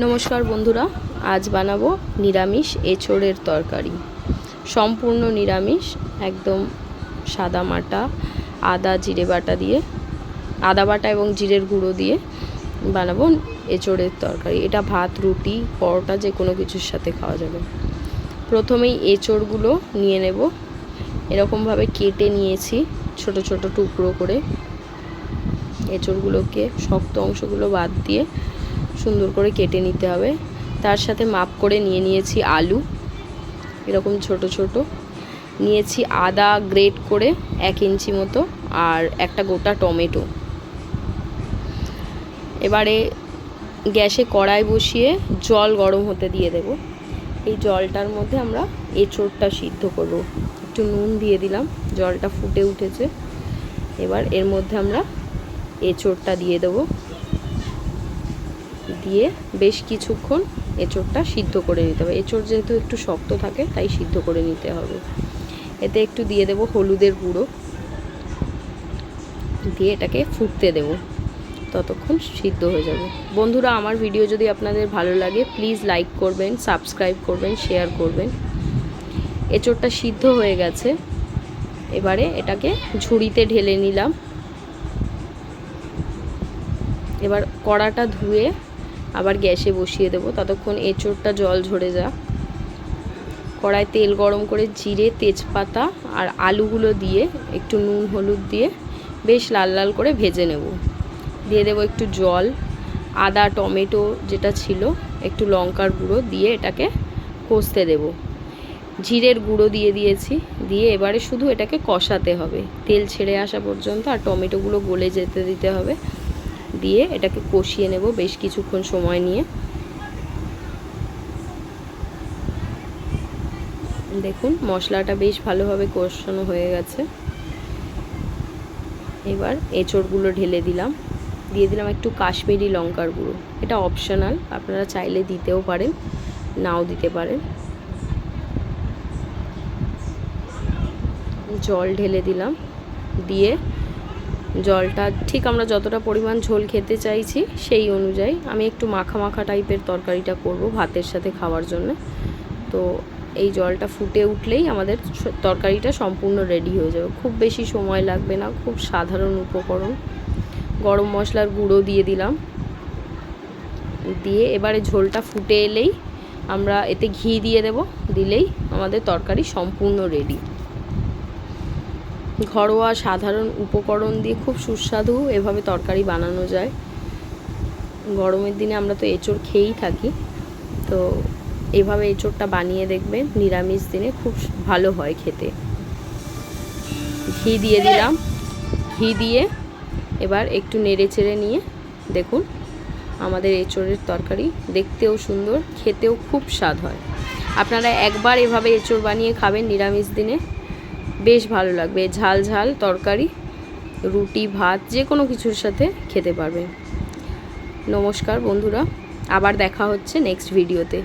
নমস্কার বন্ধুরা, আজ বানাবো নিরামিষ এঁচোড়ের তরকারি। সম্পূর্ণ নিরামিষ, একদম সাদা মাটা আদা জিরে বাটা দিয়ে, আদা বাটা এবং জিরের গুঁড়ো দিয়ে বানাবো এঁচোড়ের তরকারি। এটা ভাত, রুটি, পরোটা যে কোনো কিছুর সাথে খাওয়া যাবে। প্রথমেই এঁচোড়গুলো নিয়ে নেব। এরকমভাবে কেটে নিয়েছি ছোট ছোট টুকরো করে। এঁচোড়গুলোকে শক্ত অংশগুলো বাদ দিয়ে সুন্দর করে কেটে নিতে হবে। তার সাথে মাপ করে নিয়েছি আলু, এরকম ছোট ছোট নিয়েছি। আদা গ্রেট করে 1 ইঞ্চি মতো, আর একটা গোটা টমেটো। এবারে গ্যাসে কড়াই বসিয়ে জল গরম হতে দিয়ে দেব। এই জলটার মধ্যে আমরা এঁচোড়টা সিদ্ধ করব। একটু নুন দিয়ে দিলাম, জলটা ফুটে উঠেছে। এবার এর মধ্যে আমরা এঁচোড়টা দিয়ে দেবো। দিয়ে বেশ কিছুক্ষণ এঁচোড়টা সিদ্ধ করে নিতে হবে। এঁচোড় যেহেতু একটু শক্ত থাকে তাই সিদ্ধ করে নিতে হবে। এতে একটু দিয়ে দেব হলুদের গুঁড়ো, দিয়ে এটাকে ফুটতে দেব, ততক্ষণ সিদ্ধ হয়ে যাবে। বন্ধুরা, আমার ভিডিও যদি আপনাদের ভালো লাগে প্লিজ লাইক করবেন, সাবস্ক্রাইব করবেন, শেয়ার করবেন। এঁচোড়টা সিদ্ধ হয়ে গেছে। এবারে এটাকে ঝুড়িতে ঢেলে নিলাম। এবার কড়াটা ধুয়ে আবার গ্যাসে বসিয়ে দেব, ততক্ষণ এঁচোড়টা জল ঝরে যাক। কড়ায় তেল গরম করে জিরে, তেজপাতা আর আলুগুলো দিয়ে একটু নুন হলুদ দিয়ে বেশ লাল লাল করে ভেজে নেব। দিয়ে দেব একটু জল, আদা টমেটো যেটা ছিল, একটু লঙ্কার গুঁড়ো দিয়ে এটাকে কষতে দেব। জিরের গুঁড়ো দিয়ে দিয়েছি, দিয়ে এবারে শুধু এটাকে কষাতে হবে তেল ছেড়ে আসা পর্যন্ত, আর টমেটোগুলো গলে যেতে দিতে হবে। দিয়ে এটাকে কষিয়ে নেব বেশ কিছুক্ষণ সময় নিয়ে। দেখুন মশলাটা বেশ ভালোভাবে কষানো হয়ে গেছে। এবার এঁচোড়গুলো ঢেলে দিলাম, দিয়ে দিলাম একটু কাশ্মীরি লঙ্কার গুঁড়ো। এটা অপশনাল, আপনারা চাইলে দিতেও পারেন, নাও দিতে পারেন। জল ঢেলে দিলাম, দিয়ে জলটা ঠিক আমরা যতটা পরিমাণ ঝোল খেতে চাইছি সেই অনুযায়ী। আমি একটু মাখা মাখা টাইপের তরকারিটা করব ভাতের সাথে খাওয়ার জন্য। তো এই জলটা ফুটে উঠলেই আমাদের তরকারিটা সম্পূর্ণ রেডি হয়ে যাবে। খুব বেশি সময় লাগবে না, খুব সাধারণ উপকরণ। গরম মশলার গুঁড়ো দিয়ে দিলাম, দিয়ে এবারে ঝোলটা ফুটে এলেই আমরা এতে ঘি দিয়ে দেব। দিলেই আমাদের তরকারি সম্পূর্ণ রেডি। ঘরোয়া সাধারণ উপকরণ দিয়ে খুব সুস্বাদু এভাবে তরকারি বানানো যায়। গরমের দিনে আমরা তো এঁচোড় খেয়েই থাকি, তো এভাবে এঁচোড়টা বানিয়ে দেখবেন, নিরামিষ দিনে খুব ভালো হয় খেতে। ঘি দিয়ে দিলাম, ঘি দিয়ে এবার একটু নেড়ে চেড়ে নিয়ে দেখুন আমাদের এঁচোড়ের তরকারি দেখতেও সুন্দর, খেতেও খুব স্বাদ হয়। আপনারা একবার এভাবে এঁচোড় বানিয়ে খাবেন নিরামিষ দিনে, বেশ ভালো লাগবে। ঝাল ঝাল তরকারি রুটি ভাত যে কোনো কিছুর সাথে খেতে পারবেন। নমস্কার বন্ধুরা, আবার দেখা হচ্ছে নেক্সট ভিডিওতে।